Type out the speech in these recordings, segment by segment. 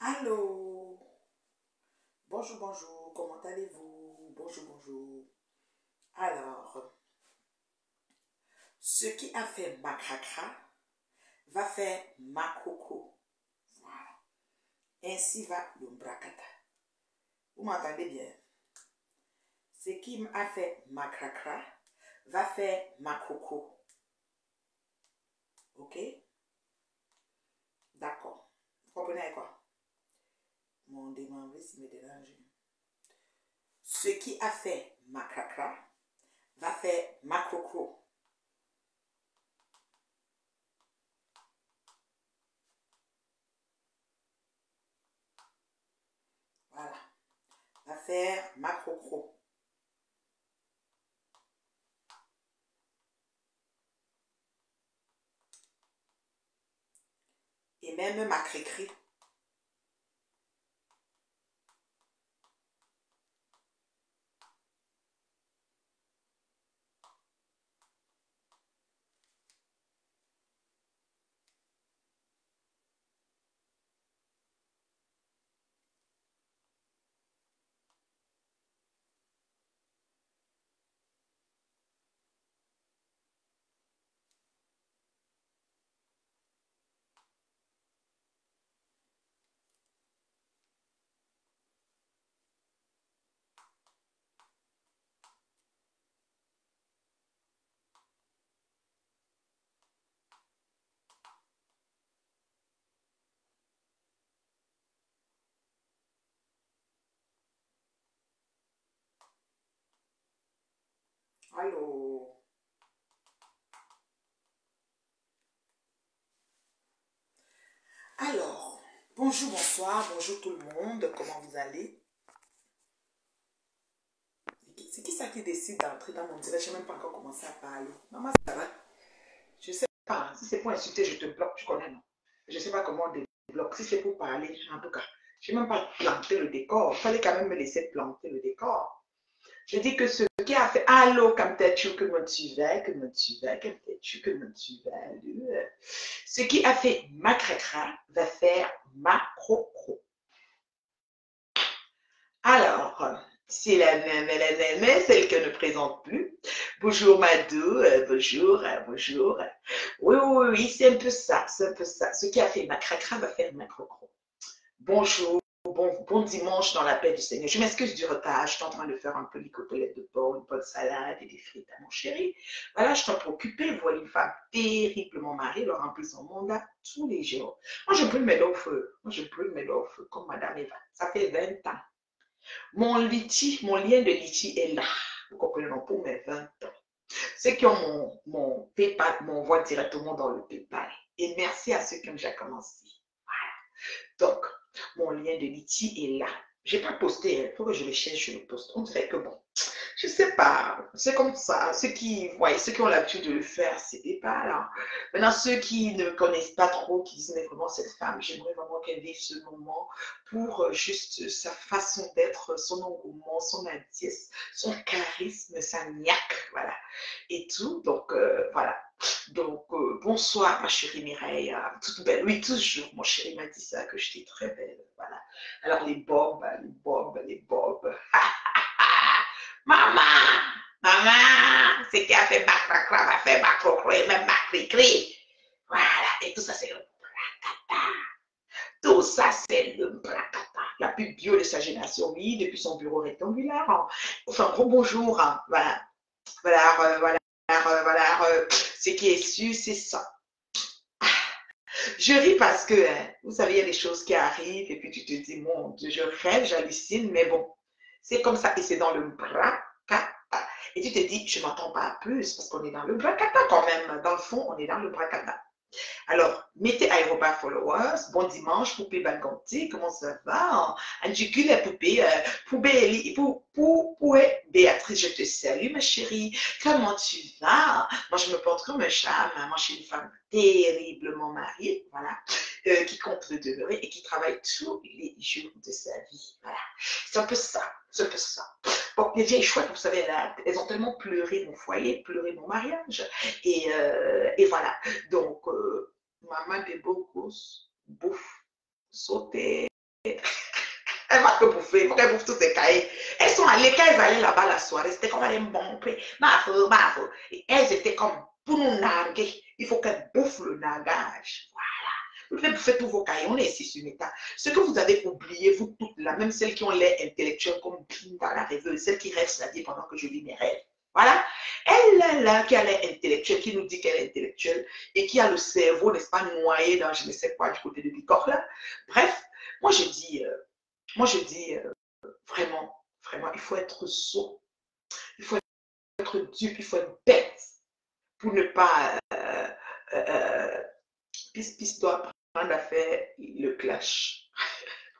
Allô, bonjour, bonjour, comment allez-vous? Bonjour, bonjour. Alors, ce qui a fait ma cracra va faire ma coco. Voilà. Ainsi va le bracata. Vous m'entendez bien? Ce qui a fait ma cracra va faire ma coco. Ok? D'accord. Vous comprenez quoi? Mon démembré s'il me dérange. Ce qui a fait ma cracra va faire ma coco. Voilà. Va faire ma coco. Et même ma cricri. Allô. Alors, bonjour, bonsoir, bonjour tout le monde, comment vous allez? C'est qui ça qui décide d'entrer dans mon direct? Je n'ai même pas encore commencé à parler. Maman, ça va? Je sais pas, si c'est pour insulter, je te bloque, tu connais, non? Je ne sais pas comment on débloque, si c'est pour parler, en tout cas. Je n'ai même pas planté le décor, il fallait quand même me laisser planter le décor. Je dis que ce qui a fait allô, comme t'es-tu que me tu vas, que me tu vas, comme t'es-tu que me tu vas. Ce qui a fait ma cracra va faire ma crocro. Alors, c'est la même, celle que ne présente plus. Bonjour Madou, bonjour, bonjour. Oui, oui, oui, c'est un peu ça, c'est un peu ça. Ce qui a fait ma cracra va faire ma crocro. Bonjour. Bon dimanche dans la paix du Seigneur. Je m'excuse du retard. Je suis en train de faire un peu les côtelettes de porc, une bonne salade et des frites à mon chéri. Voilà, je suis un peu occupée. Vous voyez une femme terriblement mariée, elle remplit son mandat tous les jours. Moi, je brûle mes dents au feu. Moi, je brûle mes dents au feu comme Madame Eva. Ça fait 20 ans. Mon lien de litchi est là. Vous comprenez, non, pour mes 20 ans. Ceux qui ont mon PayPal m'envoient directement dans le PayPal. Et merci à ceux qui ont déjà commencé. Donc, mon lien de Litchi est là. Je n'ai pas posté, il faut que je le cherche, je le poste. On dirait que bon, je ne sais pas, c'est comme ça. Ceux qui ont l'habitude de le faire, c'est pas là. Maintenant, ceux qui ne connaissent pas trop, qui disent, mais vraiment, cette femme, j'aimerais vraiment qu'elle vive ce moment pour juste sa façon d'être, son engouement, son indice, son charisme, sa niaque, voilà, et tout. Donc, voilà. Donc, bonsoir, ma chérie Mireille, toute belle. Oui, toujours, mon chéri m'a dit ça, que j'étais très belle. Voilà. Alors, les bobs, les bobs, les bobs. Maman, maman, c'est qui a fait ma cracra, va faire ma crocro et même ma cri-cri. Voilà, et tout ça, c'est le bracata. Tout ça, c'est le bracata. La plus bio de sa génération, oui, depuis son bureau rectangulaire. Hein. Enfin, gros bonjour, hein. Voilà. Voilà, voilà, ce qui est sûr, c'est ça. Je ris parce que, hein, vous savez, il y a des choses qui arrivent et puis tu te dis, mon Dieu, je rêve, j'hallucine, mais bon, c'est comme ça et c'est dans le bracata. Et tu te dis, je m'attends pas à plus parce qu'on est dans le bracata quand même. Dans le fond, on est dans le bracata. Alors, mettez Aéroba Followers, bon dimanche, Poupée Balganti, comment ça va? Anjicule, la poupée, Béatrice, je te salue, ma chérie. Comment tu vas? Moi, je me porte comme un chat. Moi, je suis une femme terriblement mariée, voilà, qui compte le demeurer et qui travaille tous les jours de sa vie. Voilà. C'est un peu ça. C'est un peu ça. Bon, les vieilles chouettes, vous savez, là, elles ont tellement pleuré mon foyer, pleuré mon mariage. Et voilà. Donc, maman de beaux gosses, bouffe, sauter. Elle va que bouffer, il faut qu'elle bouffe tous ses cahiers. Elles sont allées, quand elles allaient là-bas la soirée, c'était comme aller bomber, mafou, mafou. Et elles étaient comme, pour nous narguer, il faut qu'elles bouffent le nargage. Voilà. Vous devez bouffer tous vos cahiers, on est ici sur Meta. Ce que vous avez oublié, vous toutes là, même celles qui ont l'air intellectuelles comme Binda la rêveuse, celles qui rêvent la vie pendant que je lis mes rêves. Voilà. Elle là, qui a l'air intellectuelle, qui nous dit qu'elle est intellectuelle et qui a le cerveau, n'est-ce pas, noyé dans je ne sais quoi du côté de Bicor là. Bref, moi je dis, vraiment, vraiment, il faut être sot, il faut être dupe, il faut être bête pour ne pas. Pis doit apprendre à faire le clash.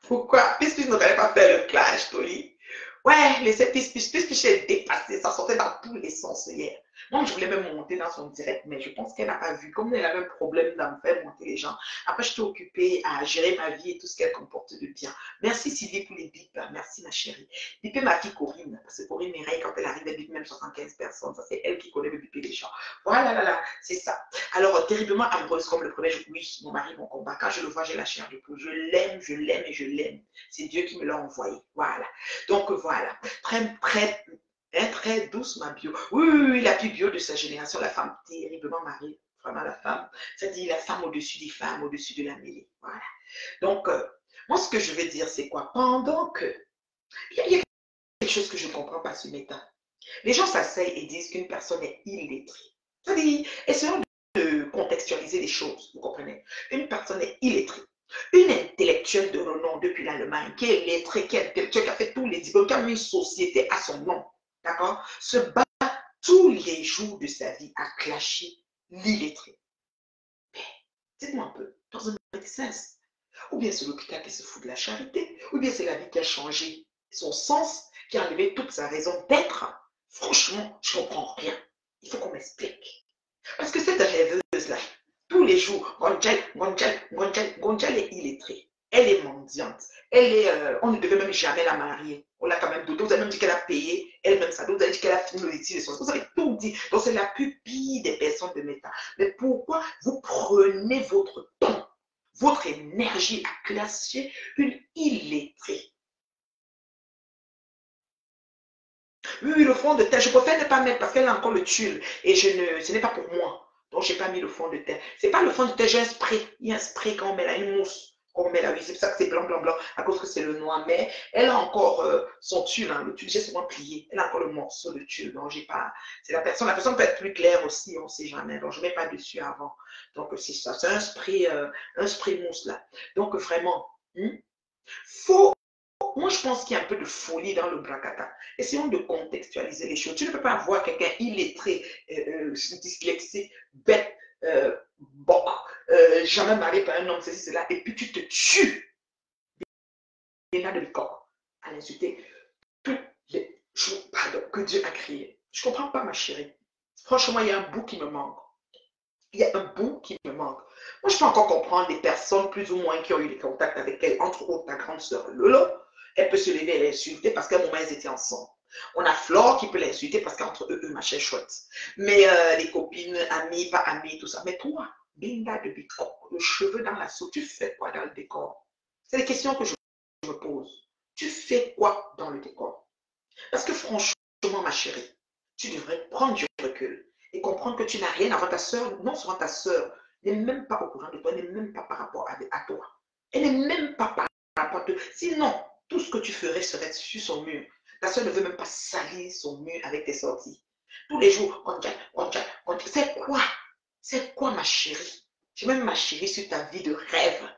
Pourquoi Pis ne connaît pas faire le clash, Toli. Ouais, laissez Pis est dépassé, ça sortait dans tous les sens hier. Moi, je voulais même monter dans son direct, mais je pense qu'elle n'a pas vu. Comme elle avait un problème d'en faire monter les gens. Après, je suis occupée à gérer ma vie et tout ce qu'elle comporte de bien. Merci Sylvie pour les bips. Merci ma chérie. Bipez ma fille Corinne, parce que Corinne Mireille, quand elle arrive, elle bip même 75 personnes. Ça, c'est elle qui connaît le biper les gens. Voilà, là, là, c'est ça. Alors, terriblement amoureuse comme le premier jour, oui, mon mari, mon combat. Quand je le vois, j'ai la chair de poule. Je l'aime et je l'aime. C'est Dieu qui me l'a envoyé. Voilà. Donc, voilà. Très douce, ma bio. Oui, oui, oui, la plus bio de sa génération, la femme terriblement mariée. Vraiment la femme. C'est-à-dire la femme au-dessus des femmes, au-dessus de la mêlée. Voilà. Donc, moi, ce que je veux dire, c'est quoi? Pendant que. Il y a quelque chose que je ne comprends pas sur Meta. Les gens s'asseyent et disent qu'une personne est illettrée. C'est-à-dire, essayons de contextualiser les choses, vous comprenez? Une personne est illettrée. Une intellectuelle de renom depuis l'Allemagne, qui est lettrée, qui est intellectuelle, qui a fait tous les diplômes, qui a mis une société à son nom, d'accord? Se bat tous les jours de sa vie à clasher l'illettré. Mais, dites-moi un peu, dans un médecin, ou bien c'est l'hôpital qui se fout de la charité, ou bien c'est la vie qui a changé son sens, qui a enlevé toute sa raison d'être. Franchement, je ne comprends rien. Il faut qu'on m'explique. Parce que cette rêveuse-là, tous les jours, Gonjal est illettrée. Elle est mendiante. On ne devait même jamais la marier. On l'a quand même douté. Vous avez même dit qu'elle a payé elle-même ça. Vous avez dit qu'elle a fini le litige. Vous avez tout dit. Donc c'est la pupille des personnes de méta. Mais pourquoi vous prenez votre temps, votre énergie à classer une illettrée? Oui, le fond de terre, je préfère ne pas mettre parce qu'elle a encore le tulle et ce n'est pas pour moi. Donc, je n'ai pas mis le fond de terre. Ce n'est pas le fond de terre, j'ai un spray. Il y a un spray quand on met là, une mousse. On met là, oui, c'est pour ça que c'est blanc, blanc, blanc, à cause que c'est le noir. Mais elle a encore son tulle, hein, le tulle, j'ai souvent plié. Elle a encore le morceau de tulle. Donc, j'ai pas. C'est la personne peut être plus claire aussi, on ne sait jamais. Donc, je ne mets pas dessus avant. Donc, c'est ça. C'est un spray mousse là. Donc, vraiment, faut moi, je pense qu'il y a un peu de folie dans le bracata. Essayons de contextualiser les choses. Tu ne peux pas avoir quelqu'un illettré, dyslexique, bête, boc, jamais marié par un homme, ceci, cela, et puis tu te tues. Et là, de l'école, à l'insulter tous les jours, pardon, que Dieu a créé. Je ne comprends pas, ma chérie. Franchement, il y a un bout qui me manque. Il y a un bout qui me manque. Moi, je peux encore comprendre des personnes plus ou moins qui ont eu des contacts avec elle, entre autres ta grande sœur Lolo. Elle peut se lever et l'insulter parce qu'à un moment, elles étaient ensemble. On a Flore qui peut l'insulter parce qu'entre eux, machin chouette. Mais les copines, amies, pas amies, tout ça. Mais toi, Binda de Bitcoin, le cheveu dans la soupe, tu fais quoi dans le décor? C'est des questions que je me pose. Tu fais quoi dans le décor? Parce que franchement, ma chérie, tu devrais prendre du recul et comprendre que tu n'as rien avant ta soeur. Non seulement ta soeur n'est même pas au courant de toi, n'est même pas par rapport à toi. Elle n'est même pas par rapport à toi. Sinon, tout ce que tu ferais serait sur son mur. Ta soeur ne veut même pas salir son mur avec tes sorties. Tous les jours, c'est quoi? C'est quoi, ma chérie? J'ai même ma chérie sur ta vie de rêve.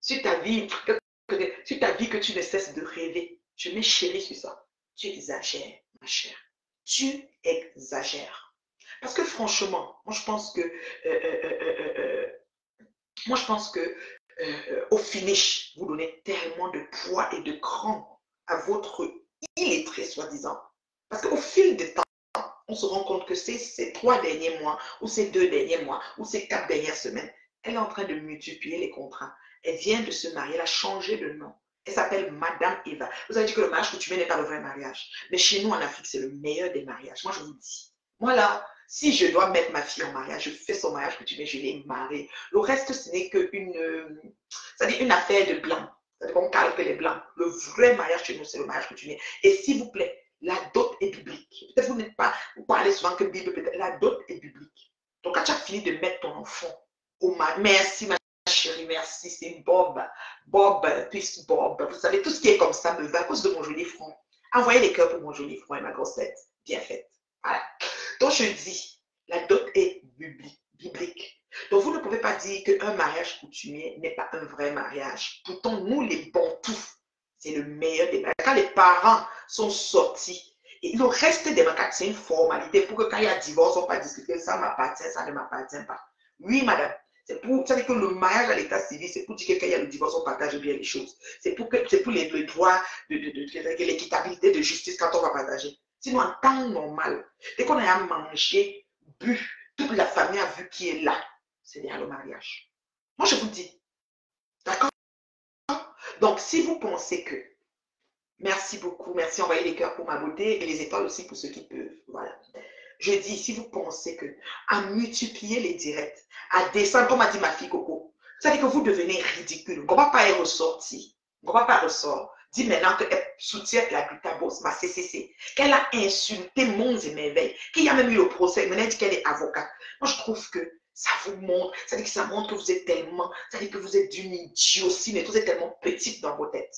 Sur ta vie que tu ne cesses de rêver. Je mets chérie sur ça. Tu exagères, ma chère. Tu exagères. Parce que franchement, moi je pense que au finish, vous donnez tellement de poids et de cran à votre illettré, soi-disant. Parce qu'au fil du temps, on se rend compte que ces 3 derniers mois, ou ces 2 derniers mois, ou ces 4 dernières semaines, elle est en train de multiplier les contrats. Elle vient de se marier, elle a changé de nom. Elle s'appelle Madame Eva. Vous avez dit que le mariage coutumier n'est pas le vrai mariage. Mais chez nous, en Afrique, c'est le meilleur des mariages. Moi, je vous dis. Moi, là, si je dois mettre ma fille en mariage, je fais son mariage coutumier, je l'ai mariée. Le reste, ce n'est qu'une une affaire de blanc. C'est-à-dire qu'on calque les blancs. Le vrai mariage chez nous, c'est le mariage coutumier. Et s'il vous plaît, la dot est biblique. Peut-être vous n'êtes pas, vous parlez souvent que Bible, peut-être la dot est biblique. Donc quand tu as fini de mettre ton enfant au mariage, merci ma chérie, merci, c'est Bob, puis Bob. Vous savez, tout ce qui est comme ça me va à cause de mon joli front. Envoyez les cœurs pour mon joli front et ma grossette. Bien faite. Voilà. Donc je dis, la dot est biblique. Donc vous ne pouvez pas dire qu'un mariage coutumier n'est pas un vrai mariage. Pourtant, nous les Bantous, c'est le meilleur des mariages. Quand les parents sont sortis, et le reste des mariages, c'est une formalité pour que quand il y a divorce, on ne va pas discuter, ça m'appartient, ça ne m'appartient pas. Oui, madame. C'est pour, ça veut dire que le mariage à l'état civil, c'est pour dire que quand il y a le divorce, on partage bien les choses. C'est pour les droits, l'équitabilité de justice quand on va partager. Sinon, en temps normal, dès qu'on a mangé, bu, toute la famille a vu qui est là. C'est derrière le mariage. Moi, je vous dis. D'accord? Donc, si vous pensez que, merci beaucoup, merci, envoyez les cœurs pour ma beauté et les étoiles aussi pour ceux qui peuvent. Voilà. Je dis, si vous pensez que, à multiplier les directs, à descendre, comme a dit ma fille Coco, ça veut dire que vous devenez ridicule. On ne va pas y ressortir. On ne va pas ressortir. Dit maintenant qu'elle soutient la glutabose, ma CCC, qu'elle a insulté mondes et merveilles, qu'il y a même eu le procès, maintenant elle dit qu'elle est avocate. Moi, je trouve que ça vous montre, ça dit que ça montre que vous êtes tellement, ça dit que vous êtes d'une idiotie, mais vous êtes tellement petite dans vos têtes.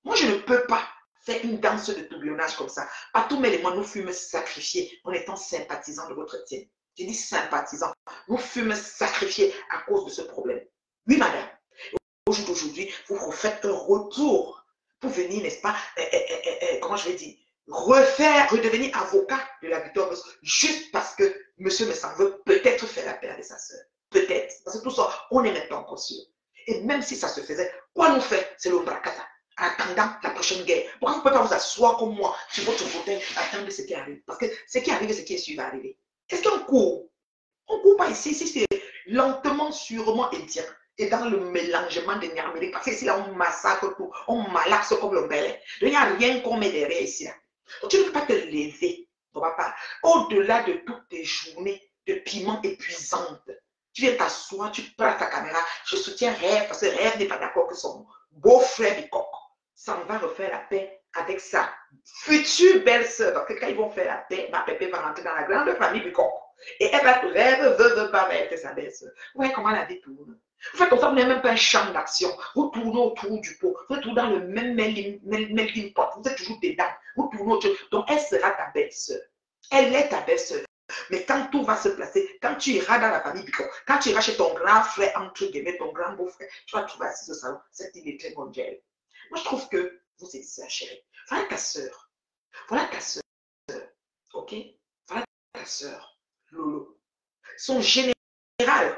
Moi, je ne peux pas faire une danse de tourbillonnage comme ça. À tous mes éléments, nous fûmes sacrifiés en étant sympathisants de votre team. J'ai dit sympathisants. Nous fûmes sacrifiés à cause de ce problème. Oui, madame. Au jour d'aujourd'hui, vous refaites un retour pour venir, n'est-ce pas, comment je vais dire, redevenir avocat de la victoire, juste parce que monsieur me semble veut peut-être faire la paix avec sa soeur. Peut-être. Parce que tout ça, on n'est même pas encore sûr. Et même si ça se faisait, quoi nous fait? C'est l'ombracata. En attendant la prochaine guerre. Pourquoi vous ne pouvez pas vous asseoir comme moi sur votre fauteuil, attendre ce qui arrive? Parce que ce qui arrive, ce qui est sûr va arriver. Est-ce qu'on court? On ne court pas ici. Ici, c'est lentement, sûrement et bien. Et dans le mélangement des Nyamériques, parce qu'ici, là, on massacre tout, on malaxe comme le belin. Donc, il n'y a rien qu'on met derrière ici. Là. Donc, tu ne peux pas te lever, papa. Au-delà de toutes tes journées de piment épuisantes, tu viens t'asseoir, tu prends ta caméra, je soutiens Rêve, parce que Rêve n'est pas d'accord que son beau-frère Bicoc s'en va refaire la paix avec sa future belle-sœur. Parce que quand ils vont faire la paix, ma pépé va rentrer dans la grande famille Bicoc. Et elle va Rêve, veut pas mettre sa belle-sœur. Vous voyez comment la vie tourne. Vous faites comme ça, vous n'avez même pas un champ d'action. Vous tournez autour du pot. Vous êtes toujours dans le même melting pot. Vous êtes toujours dedans. Vous tournez autour. Donc, elle sera ta belle-sœur. Elle est ta belle-sœur. Mais quand tout va se placer, quand tu iras dans la famille Bicot, quand tu iras chez ton grand frère, entre guillemets, ton grand beau-frère, tu vas trouver assis au salon. Cette idée est très mondiale. Moi, je trouve que vous exagérez. Voilà ta sœur. Voilà ta sœur. OK? Voilà ta sœur. Lolo. Son général,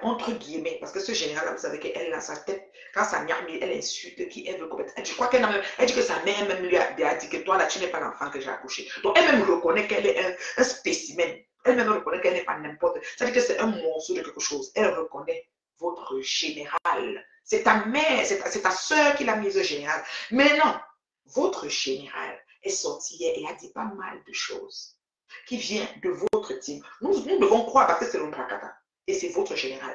entre guillemets, parce que ce général-là, vous savez qu'elle a sa tête, quand sa mère, elle insulte qui elle veut commettre. Je crois qu'elle elle dit que sa mère même lui a dit que toi, là, tu n'es pas l'enfant que j'ai accouché. Donc, elle-même reconnaît qu'elle est un spécimen. Elle-même reconnaît qu'elle n'est pas n'importe. Ça veut dire que c'est un morceau de quelque chose. Elle reconnaît votre général. C'est ta mère, c'est ta soeur qui l'a mise au général. Mais non, votre général est sorti hier et a dit pas mal de choses qui vient de votre team. Nous devons croire parce que c'est l'Ombrakata et c'est votre général.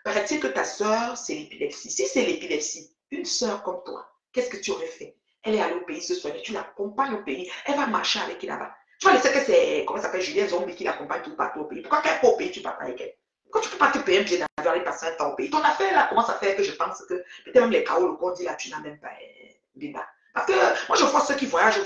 Paraît-il que ta soeur, c'est l'épilepsie. Si c'est l'épilepsie, une soeur comme toi, qu'est-ce que tu aurais fait? Elle est allée au pays se soigner, tu l'accompagnes au pays, elle va marcher avec qui là-bas? Tu vas laisser que c'est, comment ça s'appelle, Julien Zombie qui l'accompagne tout partout au pays. Pourquoi qu'elle n'est pas au pays, tu ne pars pas avec elle? Pourquoi tu ne peux pas te payer un billet d'avion aller passer un temps au pays? Ton affaire là commence à faire que je pense que peut-être même les chaos, le corps dit là, tu n'as même pas Binda. Parce que moi je vois ceux qui voyagent.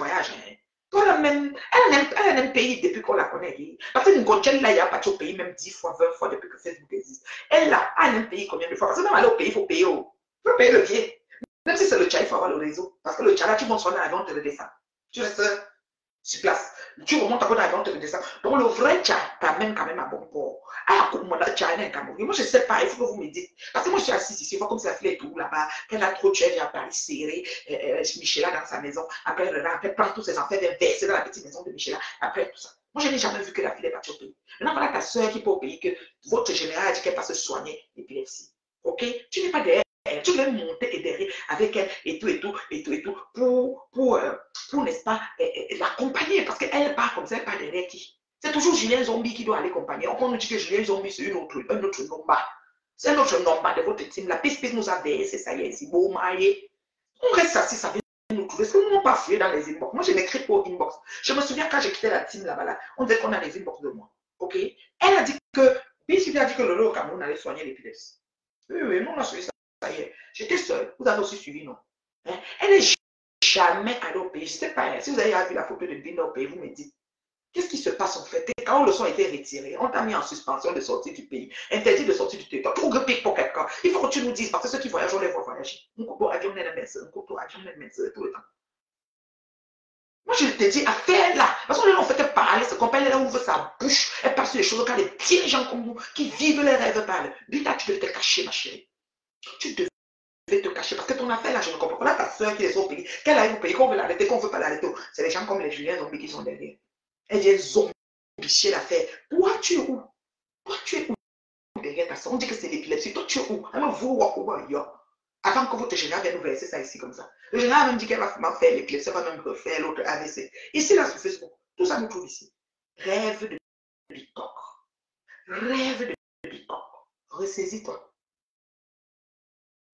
Toi, elle a même pays depuis qu'on la connaît. Parce que Ngochel, là, il n'y a pas au pays même 10 fois, 20 fois depuis que Facebook existe. Elle, là, a un pays combien de fois? Parce que même aller au pays, il faut payer. Il faut payer le billet. Même si c'est le tcha, il faut avoir le réseau. Parce que le tcha, là, tu montes sur l'avion, on te le descend. Tu restes sur place. Tu remontes encore dans l'avion, on te le descend. Donc, le vrai tcha t'amène quand même à bon port. Ah, comment le tcha est un Cameroun? Moi, je ne sais pas, il faut que vous me dites. Parce que moi, je suis assise ici, il faut comme si la fille est tout là-bas. Qu'elle a trop tué, elle vient à Paris serré. Michela dans sa maison. Après, elle prend tous ses enfants, elle verser dans la petite maison de Michela. Après, tout ça. Moi, je n'ai jamais vu que la fille est partie au pays. Maintenant, voilà ta soeur qui peut au pays, que votre général a dit qu'elle va se soigner l'épilepsie. OK? Tu n'es pas derrière. Tu veux monter et derrière avec elle et tout, pour n'est-ce pas, l'accompagner. Parce qu'elle part comme ça, elle part derrière qui? C'est toujours Julien Zombie qui doit aller accompagner. On nous dit que Julien Zombie, c'est un autre nombre. C'est un autre nombre de votre team. La piste nous a versé, ça y est, c'est beau, maillé. On reste assis, ça vient nous trouver. Est-ce que Nous n'avons pas fouillé dans les inbox. Moi, je n'écris pas au inbox. Je me souviens quand j'ai quitté la team là-bas, là, on disait qu'on a les inbox de moi. OK? Elle a dit que, Bill a dit que Lolo au Cameroun allait soigner l'épilepsie. Oui, oui, nous, on a suivi ça hier. J'étais seule. Vous avez aussi suivi, non? Hein? Elle n'est jamais allée au pays. Je ne sais pas, si vous avez vu la photo de Bill au pays, vous me dites. Qu'est-ce qui se passe en fait? Quand le son a été retiré, on t'a mis en suspension de sortie du pays, interdit de sortir du territoire, pour grimper pour quelqu'un. Il faut que tu nous dises, parce que ceux qui voyagent, on les voit voyager. Un couteau avion n'est un couteau avion n'est tout le temps. Moi, je te dis, affaire-là. Parce que là, on fait que parler, ce compagnie là ouvre sa bouche, elle parle sur les choses quand les dirigeants comme nous, qui vivent les rêves parlent. Bita, tu devais te cacher, ma chérie. Tu devais te cacher. Parce que ton affaire là, je ne comprends pas. Là, ta soeur qui est au pays, qu'elle aille au pays, qu'on veut l'arrêter, qu'on veut pas l'arrêter. C'est les gens comme les Julien Zombie qui sont derrière. Elle vient zombicher l'affaire. Toi, tu es où? Toi, tu es où derrière ta soeur? On dit que c'est l'épilepsie. Toi, tu es où? Alors, vous, avant que votre général vienne nous verser ça ici comme ça. Le général a même dit qu'elle va faire l'épilepsie, elle va même refaire l'autre AVC. Ici, là, sur Facebook, tout ça nous trouve ici. Rêve de bicoque. Rêve de bicoque. Ressaisis-toi.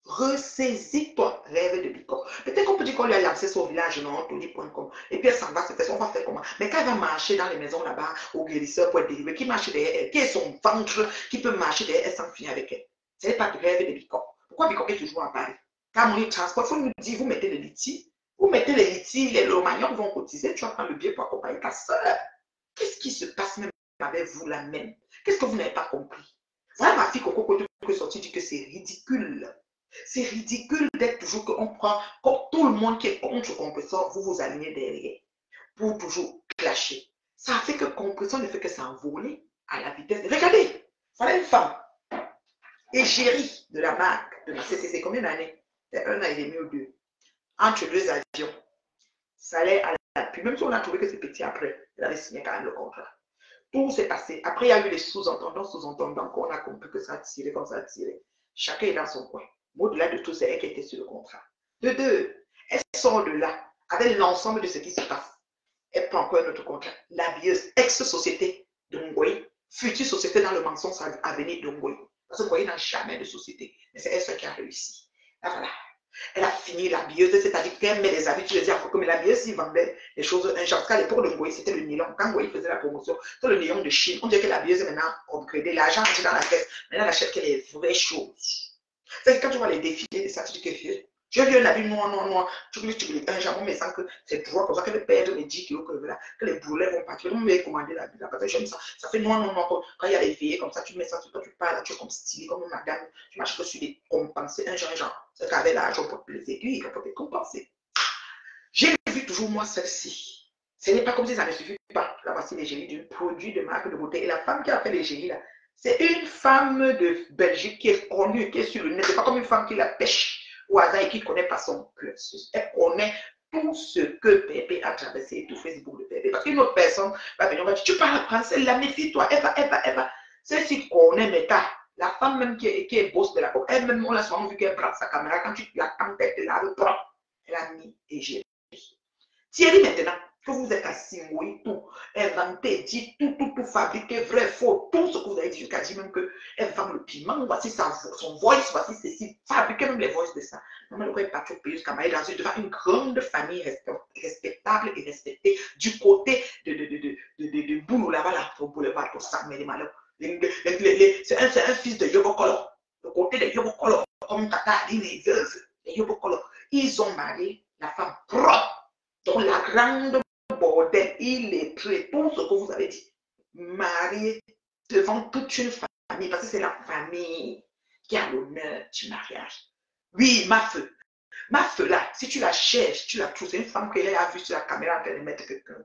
Ressaisis-toi, rêve de bicoque. Peut-être qu'on peut dire qu'on lui a lancé son village, non, Tony.com. Et puis elle s'en va, on va faire comment? Mais quand elle va marcher dans les maisons là-bas, au guérisseur pour être délivré, qui marche derrière elle, qui est son ventre, qui peut marcher derrière elle sans finir avec elle. Ce n'est pas de rêve de bicoque. Pourquoi bicoque est toujours en Paris? Quand on y transporte, il faut nous dire, vous mettez les litiges, vous mettez les litiges, les lomagnons vont cotiser, tu vas prendre le billet pour accompagner ta soeur. Qu'est-ce qui se passe même avec vous là même? Qu'est-ce que vous n'avez pas compris? Voilà ma fille Coco Coco qui est sortie dit que c'est ridicule. C'est ridicule d'être toujours qu'on prend, comme tout le monde qui est contre Compressor, vous vous alignez derrière pour toujours clasher. Ça fait que Compressor ne fait que s'envoler à la vitesse. Regardez, voilà une femme, égérie de la marque de la CCC, combien d'années? 1 an et demi ou 2. Entre 2 avions. Ça allait à l'appui. Même si on a trouvé que c'est petit après, elle avait signé quand même le contrat. Tout s'est passé. Après, il y a eu des sous-entendants qu'on a compris que ça a tiré comme ça a tiré. Chacun est dans son coin. Au-delà de tout, c'est elle qui était sur le contrat. De deux, elle sort de là avec l'ensemble de ce qui se passe. Elle prend encore un autre contrat. L'habilleuse, ex-société de Ngoï, future société dans le mensonge à venir de Ngoï. Parce que Ngoï n'a jamais de société. Mais c'est elle seule qui a réussi. Là, voilà. Elle a fini l'habilleuse, c'est-à-dire qu'elle met les habits, tu les dis, mais l'habilleuse, il vendait des choses, un genre, qu'à l'époque de Ngoï, c'était le nylon. Quand Ngoï faisait la promotion, c'était le nylon de Chine. On dirait que l'habilleuse est maintenant upgradée. L'argent est dans la caisse. Maintenant, elle achète que les vraies choses. C'est que quand tu vois les défilés de ça, tu dis que j'ai vu un habit noir, tu glisses un jambon, mais sans que c'est droit, comme ça, que le perdre les 10 kilos, que les boulets vont partir. On m'a commandé l'habit là, parce que j'aime ça. Ça fait noir, quand il y a les veillées, comme ça, tu mets ça sur toi, tu parles, tu es comme stylé, comme une madame, tu marches que sur les compensés, un genre. C'est qu'avec l'argent pour les aiguilles, pour te compenser. J'ai vu toujours moi celle-ci. Ce n'est pas comme si ça ne suffit pas. Là, voici l'égérie d'un produit de marque de beauté. Et la femme qui a fait l'égérie là, c'est une femme de Belgique qui est connue, qui est sur le net. C'est pas comme une femme qui la pêche au hasard et qui ne connaît pas son cursus. Elle connaît tout ce que Pépé a traversé, tout Facebook de Pépé. Parce qu'une autre personne va venir, on va dire, tu parles français, la méfie-toi, elle va. Celle-ci connaît Meta. La femme même qui est boss de la coque, elle-même, on l'a souvent vu qu'elle prend sa caméra, quand tu la tempête là, elle a mis égérie. Thierry, maintenant, que vous êtes assis, oui, tout, inventé, dit tout, fabriqué, vrai, faux, tout ce que vous avez dit, jusqu'à dire même qu'elle vend le piment, voici son voice, voici ceci, fabriquer même les voices de ça. Non, elle n'aurait pas trop payé jusqu'à marier devant une grande famille respectable et respectée du côté de Boulou, là-bas, au boulevard, au sang, mais les malheurs. C'est un fils de Yobokolo, le côté de Yobokolo, comme Tata a dit, les veuves de Yobokolo. Ils ont marié la femme propre. Donc, la grande bordel, il est prêt, tout ce que vous avez dit, marié devant toute une famille, parce que c'est la famille qui a l'honneur du mariage. Oui, ma feu là, si tu la cherches, tu la trouves, c'est une femme qu'elle a vue sur la caméra en train de mettre quelqu'un.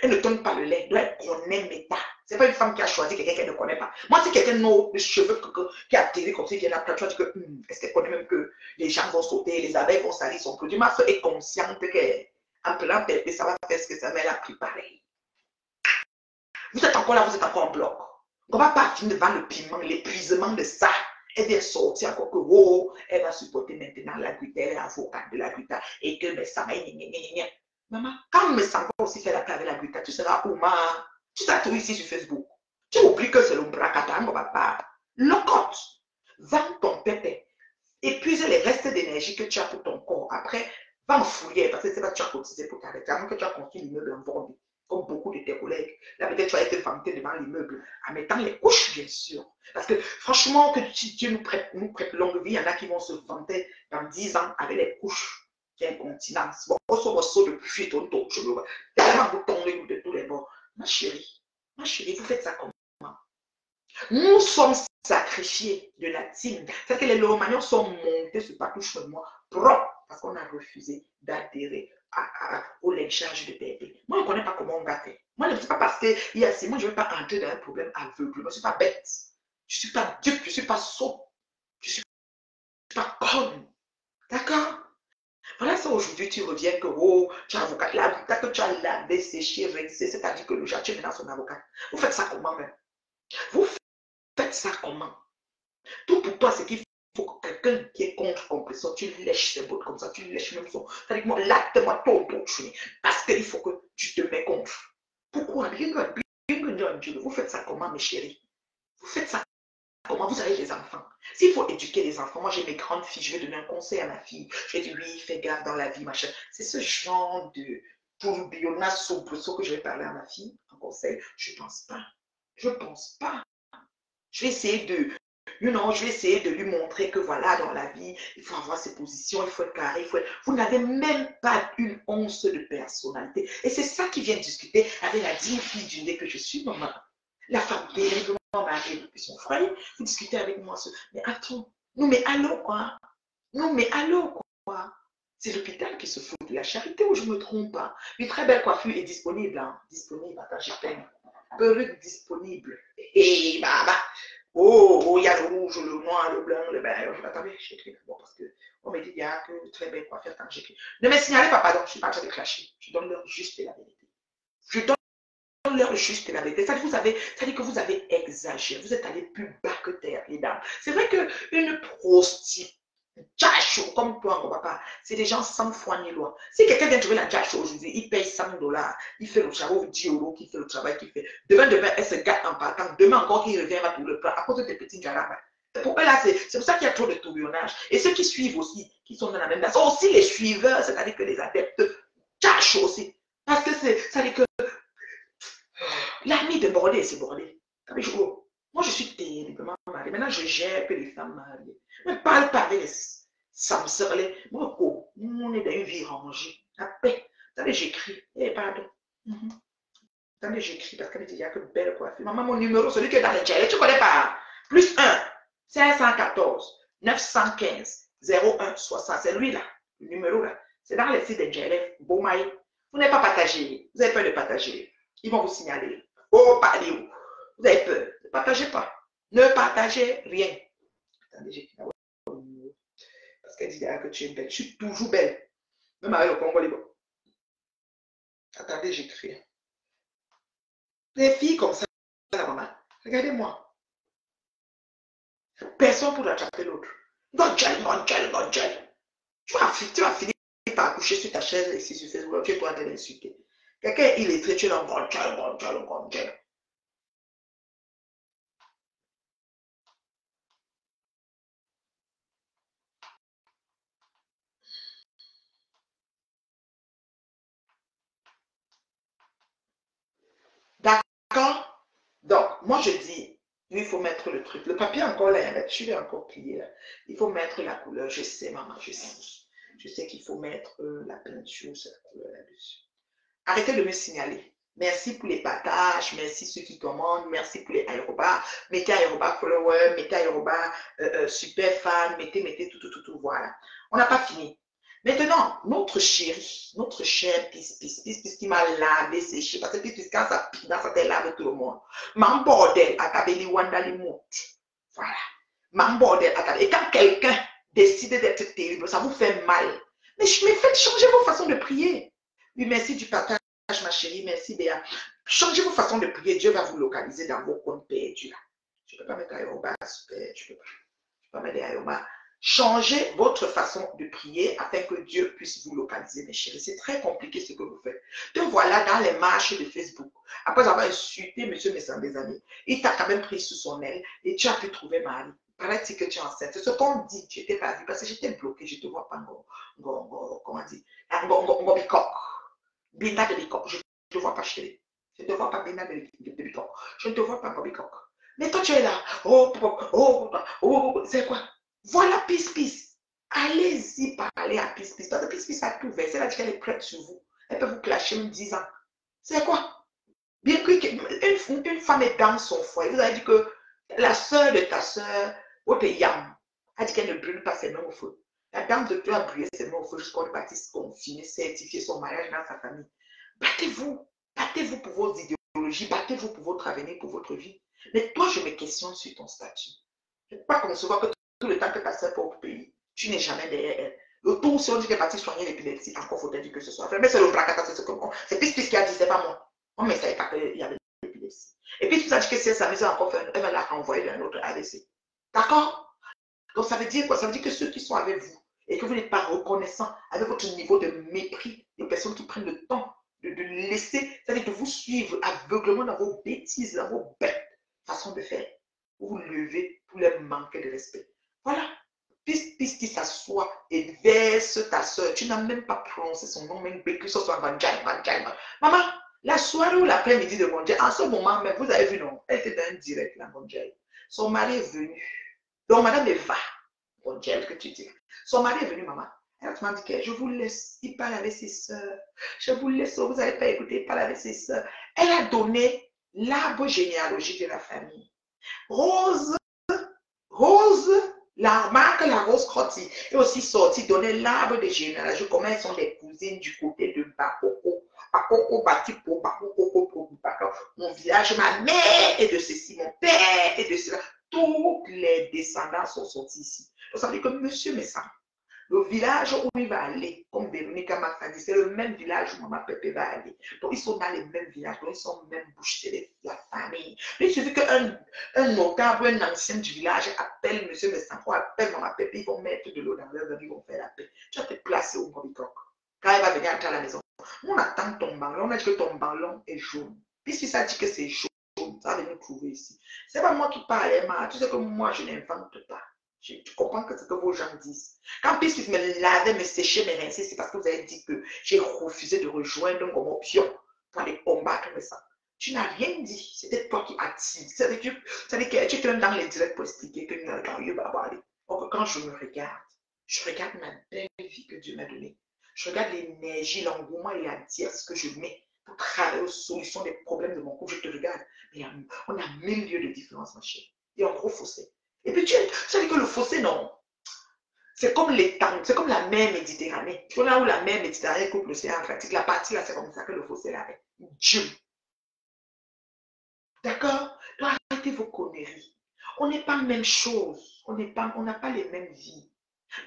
Elle ne donne pas le lait, donc elle connaît Meta. C'est pas une femme qui a choisi quelqu'un qu'elle ne connaît pas. Moi, si quelqu'un n'a les cheveux qui a atterri comme ça, qui est là, tu vas dire que est-ce qu'elle connaît même que les gens vont sauter, les abeilles vont salir son produit. Ma feu est consciente qu'elle en plein Pépé, ça va faire ce que ça va, elle a pris pareil. Vous êtes encore là, vous êtes encore en bloc. On ne va pas finir devant le piment, l'épuisement de ça. Elle vient sortir encore que, oh, elle va supporter maintenant la Guita, elle est avocate de la Guita, et que, mais ça va, maman, quand me sens aussi faire la paix avec la Guita, tu seras où, ma? Tu t'as trouvé ici sur Facebook. Tu oublies que c'est le bracatango, papa. Locote, vends ton pépé. Épuise les restes d'énergie que tu as pour ton corps. Après, Va en fourrière parce que c'est pas que tu as cotisé pour t'arrêter. À moins que tu as construit l'immeuble en Vendée, comme beaucoup de tes collègues. Là, peut-être tu as été vanté devant l'immeuble en mettant les couches, bien sûr. Parce que franchement, que Dieu nous prête longue vie, il y en a qui vont se vanter dans 10 ans avec les couches d'incontinence. Bon, on se saut de pluie, ton je le vois. Tellement vous tombez de tous les bords. Ma chérie, vous faites ça comment? Nous sommes sacrifiés de la team. C'est que les Lomanions sont montés sur partout chez moi, propre, parce qu'on a refusé d'adhérer au léchage de bébé. Moi, je ne connais pas comment on va faire. Moi, je ne sais pas parce qu'il y a si moi, je ne vais pas entrer dans un problème aveugle. Je ne suis pas bête. Je ne suis pas dupe, je ne suis pas sot. Je ne suis pas conne. D'accord? Voilà ça aujourd'hui, tu reviens que, oh, tu es avocat. L'avocat que tu as lavé, séché, rincé, c'est-à-dire que le genre, tu es maintenant son avocat. Vous faites ça comment même? Vous faites ça comment? Tout pour toi, c'est qu'il faut que quelqu'un qui est contre compression, tu lèches ses bottes comme ça, tu lèches même son. C'est-à-dire que moi, lacte-moi ton parce qu'il faut que tu te mets contre. Pourquoi? Bien que Dieu, vous faites ça comment, mes chéris? Vous faites ça comment? Vous avez des enfants. S'il faut éduquer les enfants, moi j'ai mes grandes filles, je vais donner un conseil à ma fille. Je vais dire, oui, fais gaffe dans la vie, machin. C'est ce genre de tourbillonnage soubresaut que je vais parler à ma fille en conseil. Je ne pense pas. Je ne pense pas. Je vais essayer de je vais essayer de lui montrer que voilà, dans la vie, il faut avoir ses positions, il faut être carré, Vous n'avez même pas une once de personnalité. Et c'est ça qui vient discuter avec la digne fille du nez que je suis, maman. La femme terriblement mariée depuis son foyer. Vous discutez avec moi. Mais attends, nous, mais allô, quoi? Non, mais allô, quoi? C'est l'hôpital qui se fout de la charité ou je me trompe pas? Une très belle coiffure est disponible, hein? Disponible, attends, j'ai peine. Perruque disponible. Et bah. Oh, il y a le rouge, le noir, le blanc, le vert. Attendez, j'écris d'abord parce qu'on me dit qu'il y a que très belle coiffure quand j'écris. Ne me signalez pas, pardon, je ne suis pas en train de clasher. Je donne leur juste la vérité. Je donne leur juste la vérité. Ça dit que vous avez exagéré. Vous êtes allé plus bas que terre, les dames. C'est vrai qu'une prostituée, Jacho, comme toi, mon papa, c'est des gens sans foi ni loi. Si quelqu'un vient trouver la Jacho aujourd'hui, il paye 100 $, il fait le travail, 10 euros, qui fait le travail qu'il fait. Demain, elle se gâte en partant. Demain encore qu'il revient là pour le plat, à cause de tes petits jarabas. Pour eux, là, c'est pour ça qu'il y a trop de tourbillonnage. Et ceux qui suivent aussi, qui sont dans la même base, sont aussi les suiveurs, c'est-à-dire que les adeptes, Jacho aussi. Parce que ça veut dire que l'armée de bordé, c'est bordé. Moi, je suis terriblement mariée. Maintenant, je gère que les femmes mariées. Je ne parle pas avec les samsers. Moi, on est dans une vie rangée. La paix. Attendez, j'écris. Eh, pardon. Attendez, j'écris parce qu'il y a que belle coiffure. Maman, mon numéro, celui qui est dans les dialogues, tu ne connais pas. +1 514 915 01 60. C'est lui là, le numéro là. C'est dans les sites de dialogues. Beaumaï. Vous n'avez pas partagé. Vous avez peur de partager. Ils vont vous signaler. Oh, parlez-vous. Vous avez peur. Ne partagez pas. Ne partagez rien. Attendez, j'écris d'abord le numéro. Parce qu'elle dit que tu es belle. Je suis toujours belle. Même avec le Congo libre. Attendez, j'écris. Les filles comme ça, la maman. Regardez-moi. Personne pour attraper l'autre. Gonchel. Tu vas finir par coucher sur ta chaise ici sur Facebook. Tu es toi en train d'insulter. Quelqu'un, il est très, tu es dans Gonchel. D'accord? Donc, moi je dis, il faut mettre le truc. Le papier encore là, je vais encore plier là. Il faut mettre la couleur. Je sais, maman, je sais. Je sais qu'il faut mettre la peinture, cette couleur là-dessus. Arrêtez de me signaler. Merci pour les partages, merci ceux qui commandent, merci pour les aérobats. Mettez aérobats follower, mettez aérobats super fan, mettez tout, voilà. On n'a pas fini. Maintenant, notre chéri, notre cher Pis qui m'a lavé séché, parce que Pis, quand ça pique dans sa tête, lave tout le monde. Mon bordel, à Kabeli Wanda Limout. Voilà. Mon bordel, à Kabeli. Et quand quelqu'un décide d'être terrible, ça vous fait mal. Mais faites changer vos façons de prier. Oui, merci du partage, ma chérie. Merci, Béa. Changez vos façons de prier. Dieu va vous localiser dans vos comptes perdus. Je ne peux pas mettre Ayoba, super. Je ne peux pas mettre Ayoba. Changez votre façon de prier afin que Dieu puisse vous localiser, mes chéris. C'est très compliqué ce que vous faites. Te voilà dans les marches de Facebook. Après avoir insulté M. Messin des amis, il t'a quand même pris sous son aile et tu as pu trouver Marie. Paraît-il que tu es enceinte. C'est ce qu'on dit. Je n'étais pas vu parce que j'étais bloquée. Je ne te vois pas. Comment dire? Bicoque. Bina de Bicoque. Je ne te vois pas chérie. Je ne te vois pas Bina de Bicoque. Je ne te vois pas Bicoque. Mais toi, tu es là. C'est quoi? Voilà Pis. Allez-y parler à Pis. Parce que Pis a tout versé. Elle a dit qu'elle est prête sur vous. Elle peut vous clasher même 10 ans. C'est quoi? Bien qu'une femme est dans son foyer, vous avez dit que la soeur de ta soeur, votre Yam, a dit qu'elle ne brûle pas ses mains au feu. La dame de Dieu a brûlé ses mains au feu jusqu'à baptiste confirmé, certifié son mariage dans sa famille. Battez-vous. Battez-vous pour vos idéologies, battez-vous pour votre avenir, pour votre vie. Mais toi, je me questionne sur ton statut. Je ne peux pas concevoir que tout le temps que ta soeur pour au pays, tu n'es jamais derrière elle. Le tour, si on dit qu'elle est partie soigner l'épilepsie, encore faut-il dire que ce soit vrai. Mais c'est le placata, c'est plus qui a dit, c'est pas moi. On ne savait pas qu'il y avait l'épilepsie. Et puis, tu as dit que si elle s'amusait encore, elle va la renvoyer d'un autre AVC. D'accord? Donc, ça veut dire quoi? Ça veut dire que ceux qui sont avec vous et que vous n'êtes pas reconnaissant avec votre niveau de mépris, des personnes qui prennent le temps de laisser, c'est-à-dire de vous suivre aveuglement dans vos bêtises, dans vos bêtes façons de faire, vous levez pour leur manquer de respect. Voilà. Puisqu'il s'assoit et verse ta soeur, tu n'as même pas prononcé son nom, même que ce soit Vanjai. Maman, la soirée ou l'après-midi de Vanjai, en ce moment même, vous avez vu, non? Elle était dans un direct, la Vanjai. Son mari est venu. Donc, madame Eva, Vanjai, que tu dis. Son mari est venu, maman. Elle m'a dit que je vous laisse, il parle avec ses soeurs. Je vous laisse, vous n'allez pas écouter, il parle avec ses soeurs. Elle a donné l'arbre généalogique de la famille. Rose, la marque La Rose Crotti est aussi sortie donner l'arbre de généalogie, comment elles sont des cousines du côté de Bakoko. Bakoko, Batipo, Bakoko, mon village, ma mère est de ceci, mon père est de cela. Toutes les descendants sont sortis ici. Donc ça veut dire que monsieur Messin, le village où il va aller, comme Véronique m'a dit, c'est le même village où Maman Pépé va aller. Donc, ils sont dans les mêmes villages, donc ils sont même bouches, c'est la famille. Mais il suffit qu'un notable, un ancien du village appelle M. Messanfo, appelle Maman Pépé, ils vont mettre de l'eau dans leur verre, ils vont faire la paix. Tu vas te placer au Mobicoc. Quand il va venir entrer à la maison, on attend ton ballon, on a dit que ton ballon est jaune. Puisque ça dit que c'est jaune, ça va venir trouver ici. C'est pas moi qui parle, Emma. Tu sais que moi, je n'invente pas. Tu comprends que c'est ce que vos gens disent. Quand Piscis me lavait, me séchait, me rinçait, c'est parce que vous avez dit que j'ai refusé de rejoindre un comme option pour aller combattre ça. Tu n'as rien dit. C'était toi qui as dit. C'est-à-dire que tu es dans les directs pour expliquer que quand je me regarde, je regarde ma belle vie que Dieu m'a donnée. Je regarde l'énergie, l'engouement et la dierce que je mets pour travailler aux solutions des problèmes de mon couple. Je te regarde. Mais on a 1000 lieues de différence, ma chérie. Il y a un gros fossé. Et puis, tu sais que le fossé, non. C'est comme l'étang, c'est comme la mer Méditerranée. Tu vois là où la mer Méditerranée coupe l'océan Atlantique, la partie là, c'est comme ça que le fossé là est. Dieu. D'accord? Donc, arrêtez vos conneries. On n'est pas la même chose. On n'a pas les mêmes vies.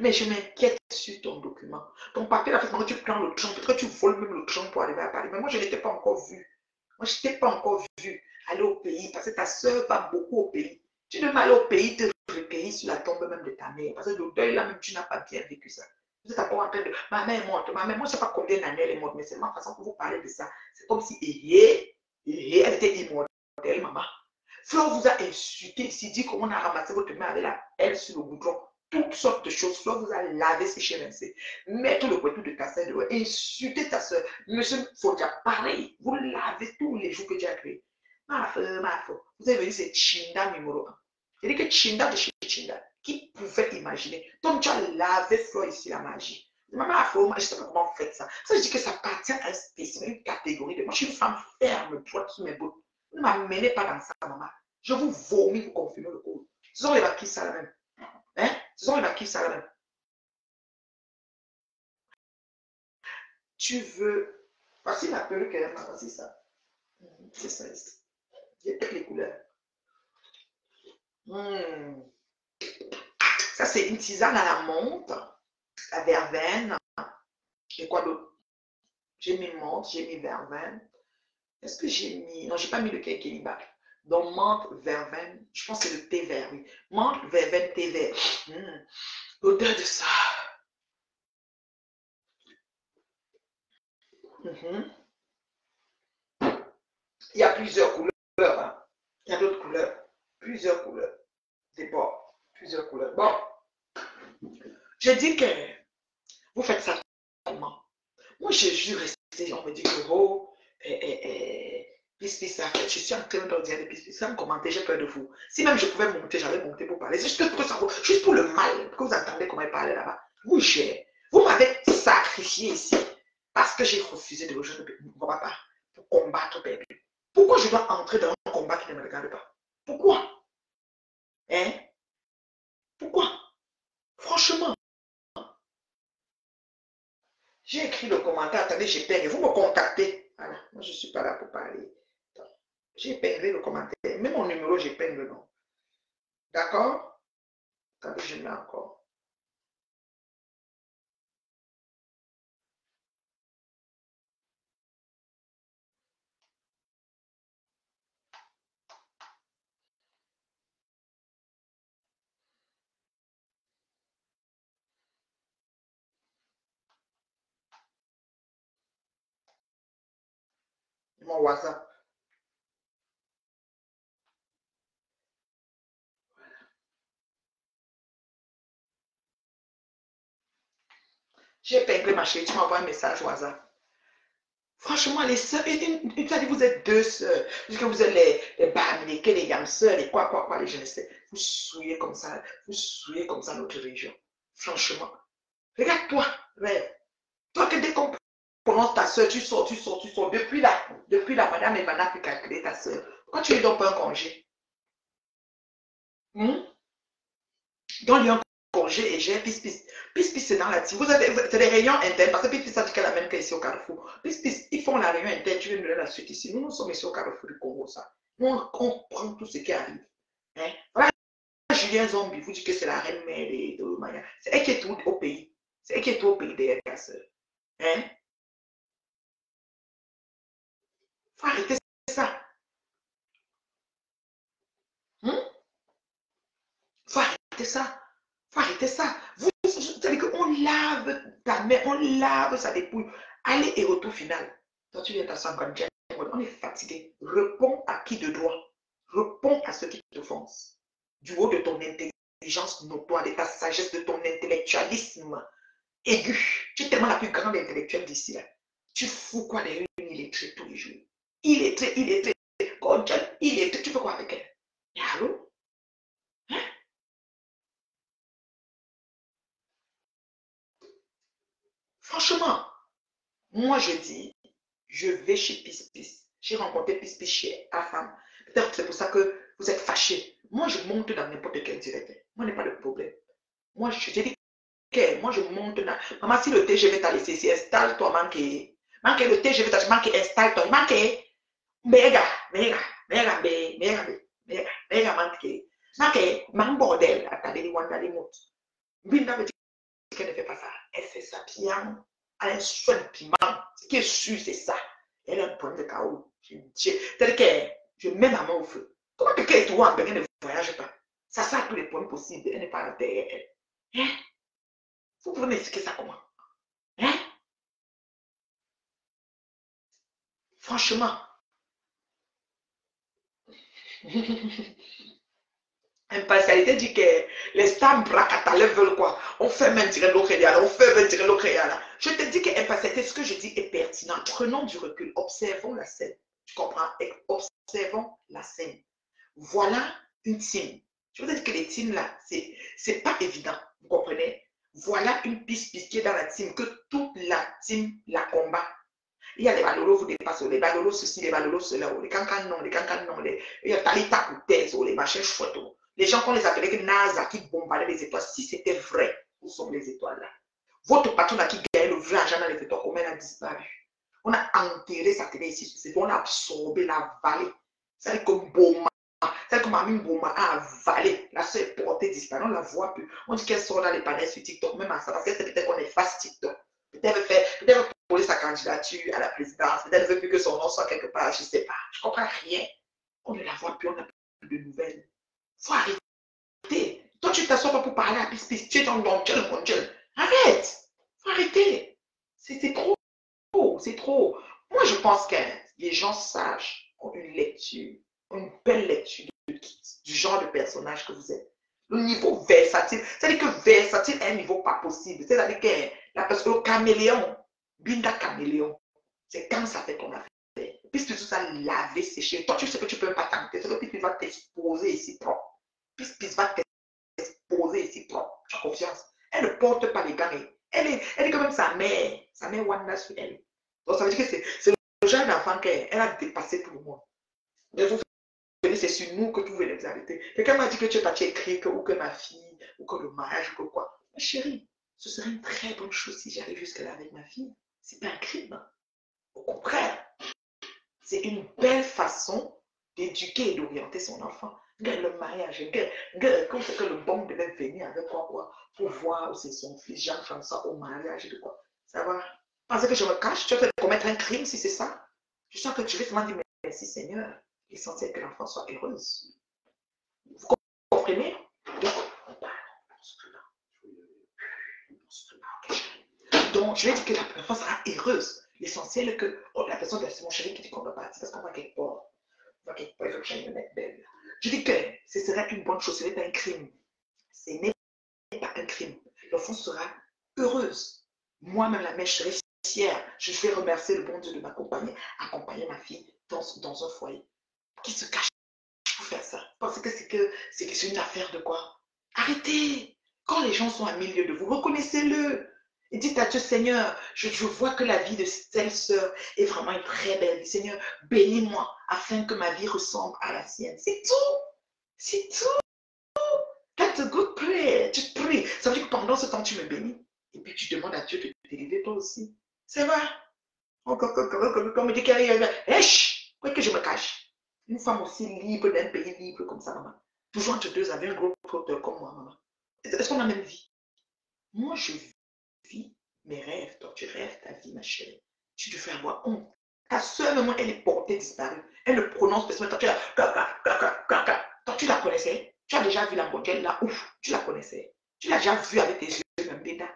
Mais je m'inquiète sur ton document. Ton papier, là, quand tu prends le train, peut-être que tu voles même le train pour arriver à Paris. Mais moi, je n'étais pas encore vue. Moi, je n'étais pas encore vue aller au pays parce que ta soeur va beaucoup au pays. Tu ne vas aller au pays te recueillir sur la tombe même de ta mère. Parce que le deuil là même, tu n'as pas bien vécu ça. Vous êtes encore en train de. Ma mère est morte. Ma mère, moi, je ne sais pas combien d'années elle est morte, mais c'est ma façon que vous parlez de ça. C'est comme si elle était immortelle, maman. Flore vous a insulté ici, dit qu'on a ramassé votre main avec la pelle sur le goudron. Toutes sortes de choses. Flore vous a lavé, séché, rincé. Mettre le couteau de ta soeur dehors. Insulter ta soeur. Monsieur Fodia, pareil. Vous lavez tous les jours que Dieu a créé. Ma foi. Vous avez vu, c'est Chinda numéro 1. C'est-à-dire que Chinda de chez Chinda, qui pouvait imaginer? Donc tu as lavé Flore ici la magie. Maman, je ne sais pas comment vous faites ça. Ça veut dire que ça appartient à un spécimen, une catégorie de moi. Je suis une femme ferme, droite sous mes bottes. Ne m'amenez pas dans ça, maman. Je vous vomis, vous confirmez le code. Ce sont les vaquilles, ça la même. Hein? Ce sont les vaquilles, ça la même. Tu veux. Voici la perruque, voici ça. C'est ça ici. Il y a toutes les couleurs. Ça, c'est une tisane à la menthe, la verveine. Et quoi d'autre? J'ai mis menthe, j'ai mis verveine. Est-ce que j'ai mis. Non, j'ai pas mis le kékéliba. Donc, menthe, verveine. Je pense que c'est le thé vert, oui. Menthe, verveine, thé vert. L'odeur de ça. Il y a plusieurs couleurs. Hein. Il y a d'autres couleurs. Plusieurs couleurs. Des bords. Plusieurs couleurs. Bon. Je dis que vous faites ça comment? Moi, je suis restée, on me dit que, oh, Pis, ça fait, je suis en train de dire des Pis, sans commenter, j'ai peur de vous. Si même je pouvais monter, j'allais monter pour parler. C'est juste pour savoir, juste pour le mal, que vous entendez comment il parlait là-bas. Vous m'avez sacrifié ici parce que j'ai refusé de rejoindre mon papa pour combattre Pépé. Pourquoi je dois entrer dans un combat qui ne me regarde pas? Pourquoi? Hein? Pourquoi? Franchement, j'ai écrit le commentaire, attendez, j'ai perdu. Vous me contactez. Voilà, moi je ne suis pas là pour parler. J'ai épinglé le commentaire. Même mon numéro, j'épingle le nom. D'accord? Attendez, je mets encore. Mon WhatsApp. J'ai épinglé ma chérie, tu m'envoies un message WhatsApp. Franchement, les sœurs, tu as dit vous êtes deux sœurs, puisque vous êtes les Bamileke, les Yamsœurs, les quoi, les je ne sais. Vous souillez comme ça notre région. Franchement. Regarde-toi, rêve. Toi que dès qu'on prononce ta soeur, tu sors. Depuis là, madame Evana peut calculer ta soeur. Pourquoi tu lui donnes pas un congé? Hmm? Donne-lui un congé et j'ai pis. Pis, c'est dans la team. C'est des réunions internes, parce que pis, ça dit qu'elle a même qu'ici au Carrefour. Pis, ils font la réunion interne, tu veux nous donner la suite ici. Nous sommes ici au Carrefour du Congo, ça. Nous, on prend tout ce qui arrive. Hein? Voilà, Julien Zombie vous dit que c'est la reine mère de Maya. C'est elle qui est tout au pays. C'est elle qui est tout au pays derrière ta soeur. Hein? Faut arrêter ça. Hmm? Faut arrêter ça. Faut arrêter ça. C'est-à-dire qu'on lave ta mère, on lave sa dépouille. Aller et retour final. Toi, tu viens t'asseoir comme Jack. On est fatigué. Réponds à qui de droit. Réponds à ceux qui te foncent. Du haut de ton intelligence notoire, de ta sagesse, de ton intellectualisme aigu. Tu es tellement la plus grande intellectuelle d'ici là. Tu fous quoi derrière une illettrée tous les jours? Illettrée. Illettrée. Tu fais quoi avec elle? Et allô? Hein? Franchement, moi je dis, je vais chez Pis. J'ai rencontré Pis chez Afam. Peut-être que c'est pour ça que vous êtes fâchés. Moi, je monte dans n'importe quel direct. Moi, je n'ai pas de problème. Moi, je dis que moi, je monte dans. Maman, si le TGV t'a laissé, si installe-toi, manqué. Manqué le TGV t'a manqué, installe-toi. Manqué. Mega, manqué. Manqué, man bordel. Attendez, les wanda, les mots. Binda me dit qu'elle ne fait pas ça. Elle fait ça bien. Elle a un soin de piment. Ce qui est sûr, c'est ça. Elle a un point de chaos. C'est-à-dire que je mets ma main au feu. Comment quelqu'un est toi, quelqu'un ne voyage pas? Ça sert à tous les points possibles. Elle n'est pas derrière elle. Hein? Vous pouvez m'expliquer ça comment? Hein? Franchement. Impartialité dit que les stars bracatales veulent quoi? On fait même tirer l'eau créale, on fait même tirer l'eau créale. Je te dis que impartialité, ce que je dis est pertinent. Prenons du recul, observons la scène. Tu comprends? Observons la scène. Voilà une team. Je veux dire que les teams là, c'est pas évident. Vous comprenez? Voilà une piste qui est dans la team, que toute la team la combat. Il y a les balolos, vous dépassez, les balolos ceci, les balolos cela, les cancans non, il y a Talita Koutez, les machins chouettes. Les gens qu'on les appelait que NASA qui bombardaient les étoiles, si c'était vrai, où sont les étoiles là? Votre patron là qui gagne le vrai argent dans les étoiles, comment elle a disparu? On a enterré sa télé ici, on a absorbé la vallée. C'est comme Boma. C'est comme Mamie Boma a avalé. La seule portée disparue, on ne la voit plus. On dit qu'elle sort dans les panels sur TikTok, même à ça, parce que c'est peut-être qu'on efface TikTok. Peut-être poser sa candidature à la présidence, peut-être veut plus que son nom soit quelque part, je ne sais pas. Je ne comprends rien. On ne la voit plus, on n'a plus de nouvelles. Il faut arrêter. Toi, tu ne t'assois pas pour parler à Pis, tu es dans mon Dieu. Arrête. Il faut arrêter. C'est trop. C'est trop. Moi, je pense que les gens sages ont une lecture, une belle lecture du genre de personnage que vous êtes. Le niveau versatile, c'est-à-dire que versatile est un niveau pas possible. C'est-à-dire que la personne, le caméléon, Binda caméléon. C'est quand ça fait ton affaire. Puisque tout ça laver, sécher. Toi, tu sais que tu ne peux pas tenter. C'est que puis tu vas t'exposer ici propre. Puisque va t'exposer ici propre. Tu as confiance. Elle ne porte pas les gants. Elle est quand même sa mère. Sa mère Wanda sur elle. Donc ça veut dire que c'est le genre d'enfant qu'elle a dépassé tout le monde. C'est sur nous que tout venez vous arrêter. Quelqu'un m'a dit que tu es parti écrire ou que ma fille, ou que le mariage, ou que quoi. Ma chérie, ce serait une très bonne chose si j'arrive jusque-là avec ma fille. C'est pas un crime. Au contraire, c'est une belle façon d'éduquer et d'orienter son enfant. Regarde le mariage, regarde comme c'est que le bon devait venir avec quoi, pour voir c'est son fils Jean-François au mariage et de quoi. Ça va. Parce que je me cache, tu vas commettre un crime si c'est ça. Je sens que tu vais seulement dire merci Seigneur. L'essentiel que l'enfant soit heureuse. Vous comprenez? Donc, on parle. Donc, je vais dire que l'enfant sera heureuse. L'essentiel est que la personne de mon chéri qui dit qu'on va partir parce qu'on va quelque part. On va quelque part, il faut que j'aille me mettre belle. Je dis que ce serait une bonne chose, ce n'est pas un crime. Ce n'est pas un crime. L'enfant sera heureuse. Moi-même, la mère, je serai fière. Je vais remercier le bon Dieu de m'accompagner, accompagner ma fille dans un foyer. Qui se cache pour faire ça? Parce que c'est une affaire de quoi? Arrêtez! Quand les gens sont à milieu de vous, reconnaissez-le. Et dites à Dieu, Seigneur, je vois que la vie de telle sœur est vraiment une très belle vie. Seigneur, bénis-moi afin que ma vie ressemble à la sienne. C'est tout. C'est tout. That's a good prayer. Tu pries. Ça veut dire que pendant ce temps, tu me bénis. Et puis tu demandes à Dieu de te délivrer toi aussi. C'est vrai. Comme me dit qu'il y a Esh! Pourquoi que je me cache? Une femme aussi libre d'un pays libre comme ça, maman. Toujours entre deux avec un gros protocole comme moi, maman. Est-ce qu'on a même vie? Moi, je vis mes rêves. Toi, tu rêves ta vie, ma chérie. Tu devrais avoir honte. Ta soeur, maman, elle est portée disparue. Elle le prononce, parce que toi, tu la connaissais. Tu as déjà vu la modèle là, ouf, tu la connaissais. Tu l'as déjà vue avec tes yeux, même déjà.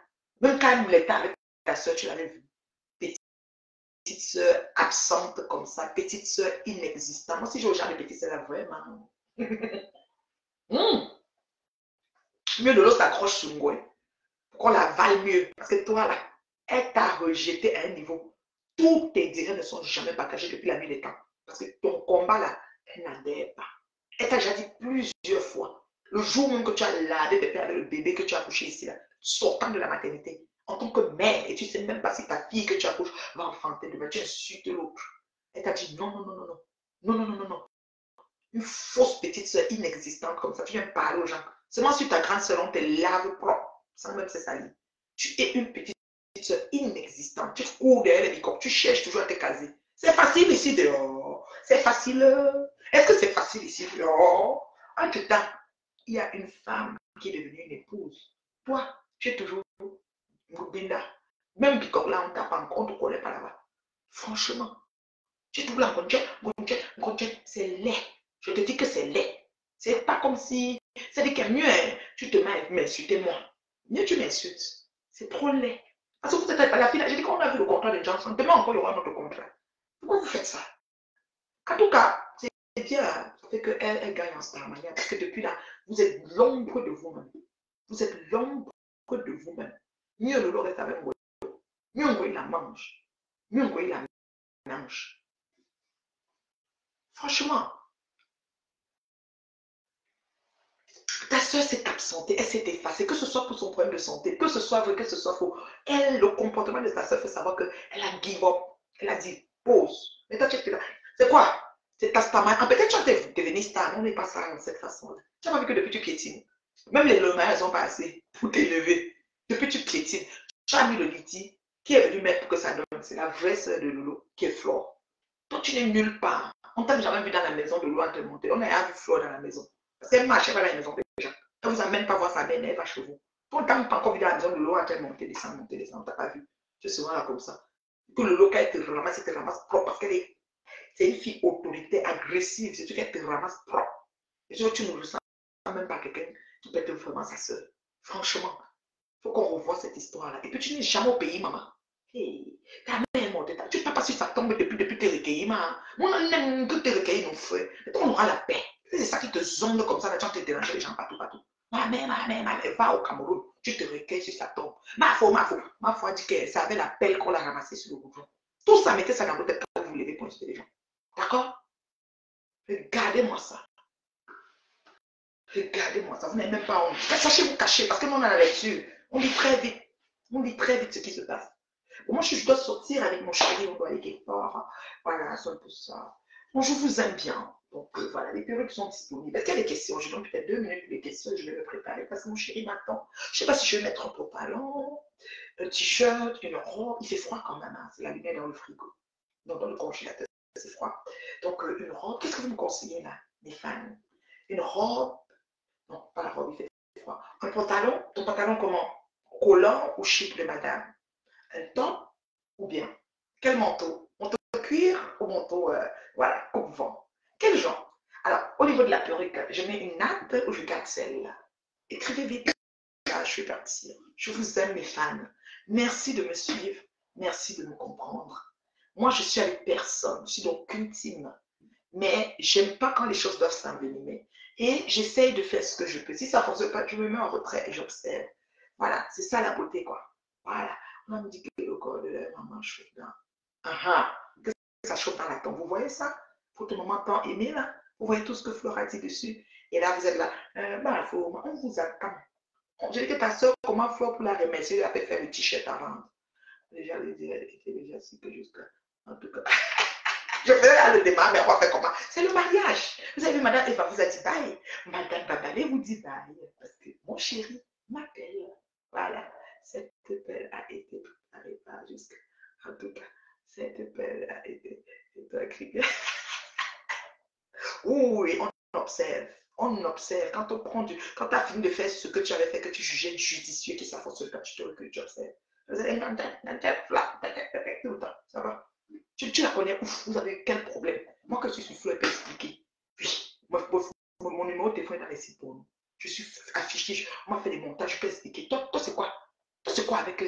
Même quand elle était avec ta soeur, tu l'avais vue. Petite soeur absente comme ça, petite soeur inexistante. Moi, si j'ai au genre de petite soeur, vraiment. Mieux de l'eau s'accroche sur moi. Pour qu'on la vaille mieux. Parce que toi, là, elle t'a rejeté à un niveau. Tous tes désirs ne sont jamais partagés depuis la nuit des temps. Parce que ton combat, là, elle n'adhère pas. Elle t'a déjà dit plusieurs fois. Le jour même que tu as lavé tes pères avec le bébé que tu as accouché ici, là, sortant de la maternité, en tant que mère, et tu ne sais même pas si ta fille que tu accouches va enfanter demain, tu insultes l'autre. Elle t'a dit non, non, non, non, non. Non, non, non, non, non. Une fausse petite soeur inexistante comme ça. Tu viens parler aux gens. Seulement sur ta grande soeur, on te lave propre. Sans même se salir. Tu es une petite soeur inexistante. Tu cours derrière les microbes. Tu cherches toujours à te caser. C'est facile ici dehors. C'est facile. Est-ce que c'est facile ici dehors? Entre-temps, il y a une femme qui est devenue une épouse. Toi, tu es toujours Binda. Même Bicop là, on t'a pas encore, on ne te connaît pas là-bas. Franchement, tu trouves la Gonjet, c'est laid. Je te dis que c'est laid. C'est pas comme si. C'est-à-dire que mieux, hein, tu te mets à m'insulter moi. Mieux tu m'insultes. C'est trop laid. Parce que vous êtes à la fille, j'ai dit qu'on a vu le contrat de Johnson. Demain encore, il y aura notre contrat. Pourquoi vous faites ça? En tout cas, c'est bien. Ça fait qu'elle elle gagne en starmania. Parce que depuis là, vous êtes l'ombre de vous-même. Vous êtes l'ombre de vous-même. Mieux le lot est avec moi. Mieux on la mange. Mieux on la mange. Franchement, ta soeur s'est absentée, elle s'est effacée, que ce soit pour son problème de santé, que ce soit vrai, que ce soit faux. Elle, le comportement de ta soeur fait savoir qu'elle a give up. Elle a dit pause. Mais toi, tu es là. C'est quoi? C'est ta star. Peut-être que tu as devenu star. Non, on n'est pas ça de cette façon-là. Tu n'as pas vu que depuis tu piétines. Même les lomars, elles ont pas assez pour t'élever. Depuis tu piétines. Tu as mis le liti qui est venu mettre pour que ça donne. C'est la vraie soeur de Lolo qui est Flore. Toi, tu n'es nulle part. On ne t'a jamais vu dans la maison de Lolo en te monter. On a vu Flore dans la maison. Parce qu'elle marchait pas dans la maison déjà. Elle ne vous amène pas voir sa mère, elle va chez vous. Ton temps, tu n'as encore vu dans la maison de Lolo en train de monter, descendre, monter, descendre. On ne t'a pas vu. Tu es souvent là comme ça. Que Lolo, quand elle te ramasse propre parce qu'elle est. C'est une fille autorité, agressive. C'est qu'elle te ramasse propre. Et si tu ne ressens même pas quelqu'un qui peut être vraiment sa soeur. Franchement, il faut qu'on revoie cette histoire-là. Et puis tu n'es jamais au pays, maman. Hey, ta mère est morte. Tu ne sais pas si ça tombe depuis tes recueillis, maman. Moi, on aime que tes recueillis, nos frères. Et on aura la paix. C'est ça qui te zongle comme ça, là, tu vas te déranger les gens partout, partout. Ma mère, va au Cameroun. tu te recueilles sur sa tombe. Ma foi dit que ça avait la pelle qu'on l'a ramassée sur le goudron. Tout ça, mettez ça dans votre tête quand vous levez pour insulter les gens. D'accord? Regardez-moi ça. Regardez-moi ça. Vous n'avez même pas honte. Sachez vous cacher parce que nous, on a la lecture. On lit très vite. On lit très vite ce qui se passe. Moi, je dois sortir avec mon chéri, on doit aller quelque part. Voilà, c'est un peu ça. Bon, je vous aime bien. Donc, voilà, les perruques sont disponibles. Est-ce qu'il y a des questions? Je donne peut-être 2 minutes pour les questions et je vais me préparer parce que mon chéri m'attend. Je ne sais pas si je vais mettre un pantalon, un t-shirt, une robe. Il fait froid quand même. Hein. C'est la lumière dans le frigo. Donc, dans le congélateur, c'est froid. Donc, une robe. Qu'est-ce que vous me conseillez là, mes fans? Une robe. Non, pas la robe, il fait froid. Un pantalon. Ton pantalon comment? Collant ou chic de madame? Un top ou bien quel manteau? Manteau de cuir ou manteau, voilà, coupe-vent? Quel genre? Alors, au niveau de la perruque, je mets une natte ou je garde celle-là? Écrivez vite. Là, je vais partir. Je vous aime, mes fans. Merci de me suivre. Merci de me comprendre. Moi, je suis avec personne. Je suis donc qu'une team. Mais j'aime pas quand les choses doivent s'envenimer. Et j'essaye de faire ce que je peux. Si ça ne fonctionne pas, je me mets en retrait et j'observe. Voilà, c'est ça la beauté, quoi. Voilà. On me dit que le corps de la maman chauffe dans. Que ça chauffe dans la tombe. Vous voyez ça? Votre maman tant aimé, là. Vous voyez tout ce que Flora dit dessus. Et là, vous êtes là. On vous attend. Je dis que ta soeur, comment Flora pour la remercier, elle a fait faire le t-shirt à vendre. Déjà, elle était déjà si que jusqu'à. En tout cas. Je faisais le débat, mais on va faire comment? C'est le mariage. Vous avez vu, Madame Eva vous a dit bye. Madame Babale vous dit bye. Parce que mon chéri m'appelle. Voilà. Cette pelle a été préparée par jusqu'à. En tout cas, cette pelle a été écrite. Oui, on observe. On observe. Quand on prend du. Quand tu as fini de faire ce que tu avais fait, que tu jugeais judicieux, que ça fonctionne pas, tu te recules, tu observes. Vous avez une tête flat, tout le temps. Ça va? Tu la connais, ouf, vous avez quel problème? Moi, que je suis sur, elle peut expliquer. Oui, mon numéro de téléphone est dans les sites pour nous. Je suis affiché, moi, je fais des montages, je peux expliquer. Toi, c'est quoi? Toi, c'est quoi avec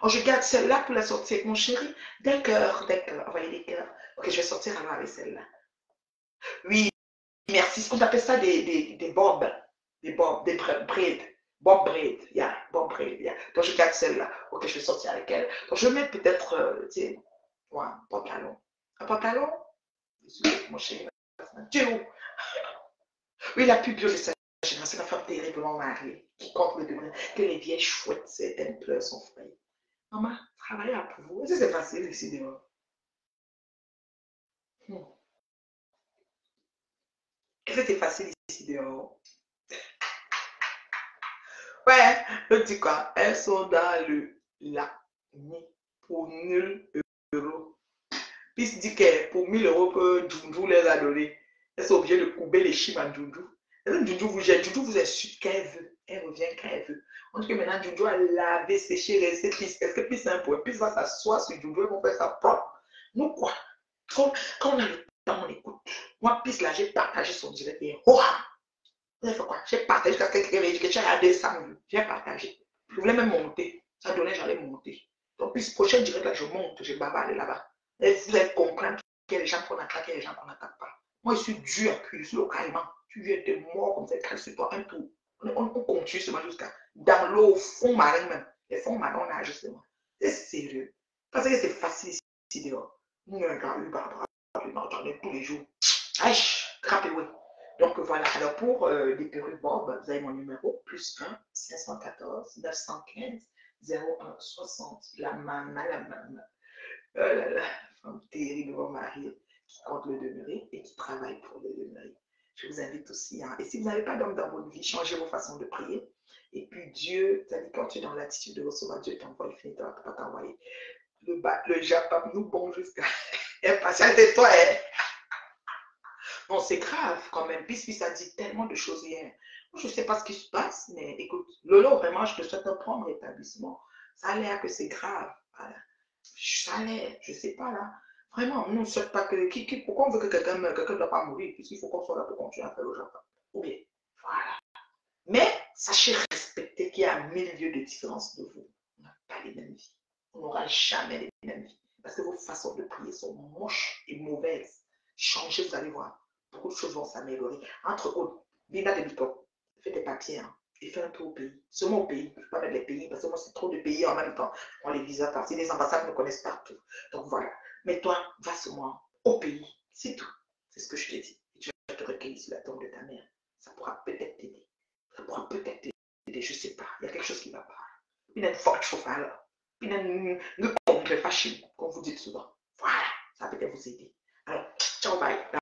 Oh, je garde celle-là pour la sortir avec mon chéri. D'accord, envoyez des cœurs. Ok, je vais sortir alors avec celle-là. Oui, merci. On appelle ça des bobs. Des bobs, des braids. Bob braid, yeah, bob braid, yeah. Donc, je garde celle-là. Ok, je vais sortir avec elle. Donc, je vais mettre peut-être, tu sais, ouais, un pantalon. Un pantalon? Mon chéri, Dieu. Oui, la plus bio de sa génération, la femme terriblement mariée, qui compte le degré, que les vieilles chouettes, certaines pleurent son frère. Maman, travailler à pour vous. Est-ce que c'est facile ici dehors? Est-ce que c'est facile ici dehors? Ouais, je dis quoi? Elles sont dans la nuit pour 1 000 €. Puis il dit que pour 1 000 € que Djoudjou les a donné, elles sont obligées de couper les chiffres à Djoudjou. Djoudjou vous jette, Djoudjou vous insulte quand elle veut. Elle revient quand elle veut. On dit que maintenant Djoudjou a lavé, séché, resté pisse. Est-ce que pisse c'est un point? Pisse va s'asseoir sur Djoudjou et vont faire ça propre. Nous quoi? Quand on a le temps, on écoute. Moi, pisse là, j'ai partagé son direct et oh! Vous avez fait quoi? J'ai partagé jusqu'à quelqu'un qui que tu as regardé 100 vues. J'ai partagé. Je voulais même monter. Ça donnait, j'allais monter. Donc, puis, prochain direct là, je monte, je bavarde là-bas. Et vous allez comprendre qu'il y a des gens qu'on attaque et des gens qu'on n'attaque pas. Moi, je suis dur à cuire, je suis localement. Tu viens de mort comme ça, calme sur toi, un tour. On continue seulement jusqu'à dans l'eau, au fond marin même. Les fonds marins, on nage justement. C'est sérieux. Parce que c'est facile ici dehors. Nous, on entendait tous les jours. Aïe, crapé, oui. Donc voilà, alors pour les perruques Bob, vous avez mon numéro, +1 514 915 01 60. La maman, la maman. Oh là là, femme terriblement mariée qui compte le demeurer et qui travaille pour le demeurer. Je vous invite aussi, hein. Et si vous n'avez pas d'homme dans votre vie, changez vos façons de prier. Et puis Dieu, tu as dit, quand tu es dans l'attitude de recevoir, Dieu t'envoie, il finit par t'envoyer. Le Japon nous bon jusqu'à impatient de toi, hein. Non, c'est grave quand même. Puis ça dit tellement de choses hier. Je ne sais pas ce qui se passe, mais écoute, Lolo, vraiment, je te souhaite un prompt rétablissement. Ça a l'air que c'est grave. Voilà. Ça a l'air, je ne sais pas là. Vraiment, nous ne souhaitons pas que. Pourquoi on veut que quelqu'un meure, quelqu'un ne doit pas mourir, puisqu'il faut qu'on soit là pour continuer à faire le Japon. Ou bien, voilà. Mais sachez respecter qu'il y a 1 000 lieues de différence de vous. On n'a pas les mêmes vies. On n'aura jamais les mêmes vies. Parce que vos façons de prier sont moches et mauvaises. Changez, vous allez voir. Beaucoup de choses vont s'améliorer. Entre autres, Bina de Bito. fais tes papiers, hein, et fais un tour au pays. Seulement au pays. Je ne peux pas mettre les pays parce que moi, c'est trop de pays en même temps. On les visas partis. Les ambassades me connaissent partout. Donc voilà. Mais toi, va seulement au pays. C'est tout. C'est ce que je te dis. Et tu vas te recueillir sur la tombe de ta mère. Ça pourra peut-être t'aider. Ça pourra peut-être t'aider. Je ne sais pas. Il y a quelque chose qui ne va pas. Il y a une forte chauffeur là. Il y a une compte de fashion, comme vous dites souvent. Voilà. Ça va peut-être vous aider. Alors, ciao, bye.